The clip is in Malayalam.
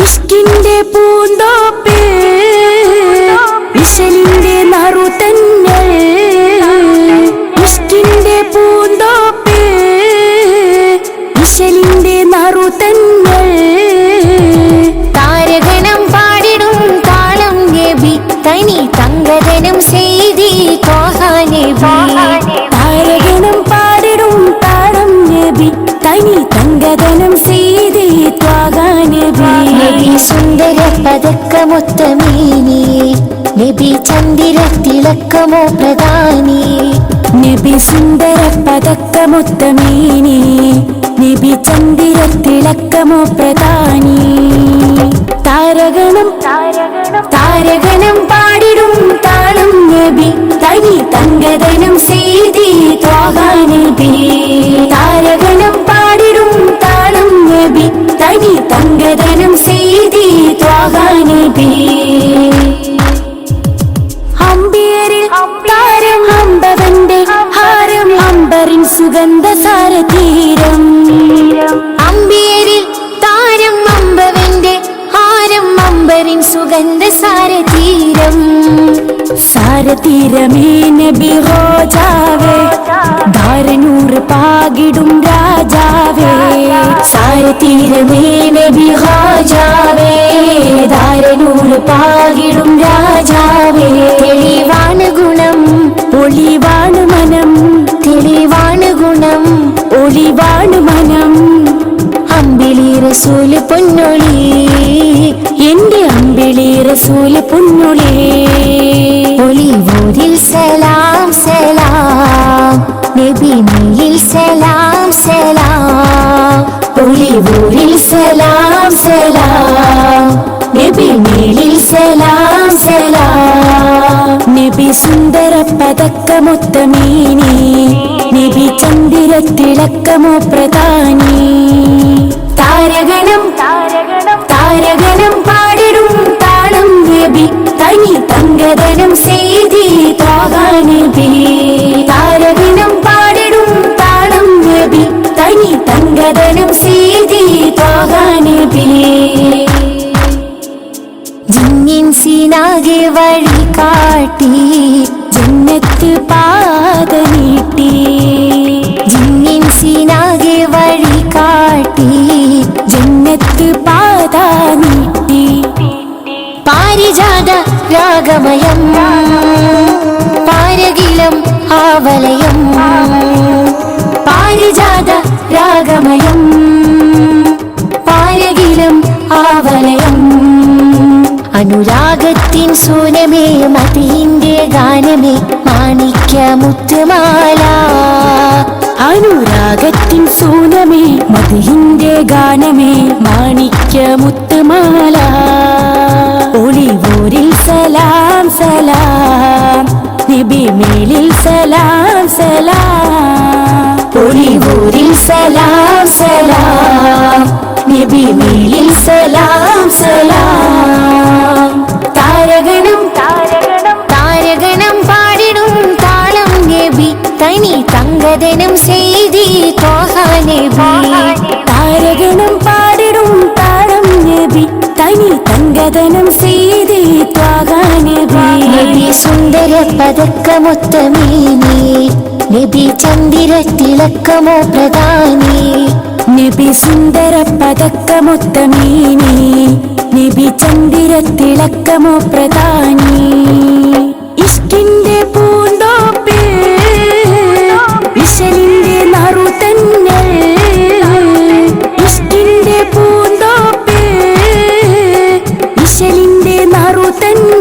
ഇഷ്കിന്റെ പൂന്തോപ്പ് ഇശലിന്റെ നറുതന്നൽ ഇഷ്കിന്റെ പൂന്തോപ്പ് ഇശലിന്റെ നറുതന്നൽ താരഗണം പാടിടും താളം നബി തനി തങ്കദനം ചെയ്തി ത്വാഹ നബി താരഗണം പാടിടും താളം നബി തനി തങ്കദനം ചെയ്തി ത്വാഹ നബി നബി സുന്ദര പതക്കമൊത്തമീനി നബി ചന്ദിര തിളക്കമോ പ്രധാനി നബി സുന്ദര പതക്കമൊത്തമീനി നബി ചന്ദിര തിളക്കമോ പ്രധാനി താരഗണം താരഗണം പാടിടും താളം നബി തനി തങ്കദനം ചെയ്തി ത്വാഹ നബി താരഗണം പാടിടും താളം നബി തനി തങ്കദനം ചെയ്തി ത്വാഹ നബി അമ്പിയരിൽ താരം അമ്പവന്റെ ഹാരം അമ്പറിൻ സുഗന്ധ സാരതീരം അമ്പിയരിൽ താരം അമ്പവന്റെ ഹാരം അമ്പരിൻ സുഗന്ധ സാരതീരം സാരതീരമേ നബി റോജാവേ ധാരനൂറ് പാകിടും രാജാവേ സാരതീരമേ നബി റോജാവേ ധാരനൂറ് പാകിടും രാജാവേ തെളിവാണ് ഗുണം ഒളിവാണ് മനം തെളിവാണ് ഗുണം ഒളിവാണ് മനം അമ്പിളി റസൂല് പൊന്നൊളി എന്റെ അമ്പിളി റസൂല് പൊന്നൊളി ഒളിവൂരിൽ സലാം സലാം നബി നീയിൽ സലാം സലാം ഒളിവൂരിൽ സലാം സലാം നബി നീലിൽ സലാം സലാം നബി സുന്ദര പതക്കമൊത്തമീനി നബി ചന്ദിര തിളക്കമോ പ്രധാനി താരഗണം താരഗണം പാടിടും താളം നബി തനി തങ്കദനം ചെയ്തി ത്വാഹ നബി താരഗണം പാടിടും താളം നബി തനി തങ്കദനം ചെയ്തി ത്വാഹ നബി ജിന്നിൻസിനാകെ വഴി കാട്ടി ജന്നത്ത് പാത നീട്ടി ജിന്നിൻസിനാകെ വഴി കാട്ടി ജന്നത്ത് പാത നീട്ടി പാരിജാത രാഗമയം പാരകിലം ആവലയം പാരിജാത രാഗമയം പാരകിലം ആവലയം അനുരാഗത്തിൻ സൂനമേ മതിന്റെ ഗാനമേ മാണിക്യ മുത്തുമാല അനുരാഗത്തിൻ സൂനമേ മതിഹിന്റെ ഗാനമേ മാണിക്യ മുത്തുമാല ഒളിവൂരിൽ സലാം സലാം നബി മേലിൽ സലാം സലാം ഒളിവൂരിൽ സലാം സലാം നബി മേലിൽ സലാം സലാം താരഗണം താരഗണം പാടിടും താളം നബി തനി തങ്കദനം ചെയ്തി ത്വാഹ നബി താരഗണം പാടിടും താളം നബി തനി തങ്കദനം ചെയ്തി ത്വാഹ നബി നബി സുന്ദര പതക്കമൊത്തമീനി നബി ചന്ദിര തിളക്കമോ പ്രധാനി നബി സുന്ദര പതക്കമൊത്തമീനി നബി ചന്ദിര തിളക്കമോ പ്രധാനി ഇഷ്കിന്റെ പൂന്തോപ്പ് ഇശലിന്റെ നറുതന്നൽ ഇഷ്കിന്റെ പൂന്തോപ്പ് ഇശലിന്റെ നറുതന്നൽ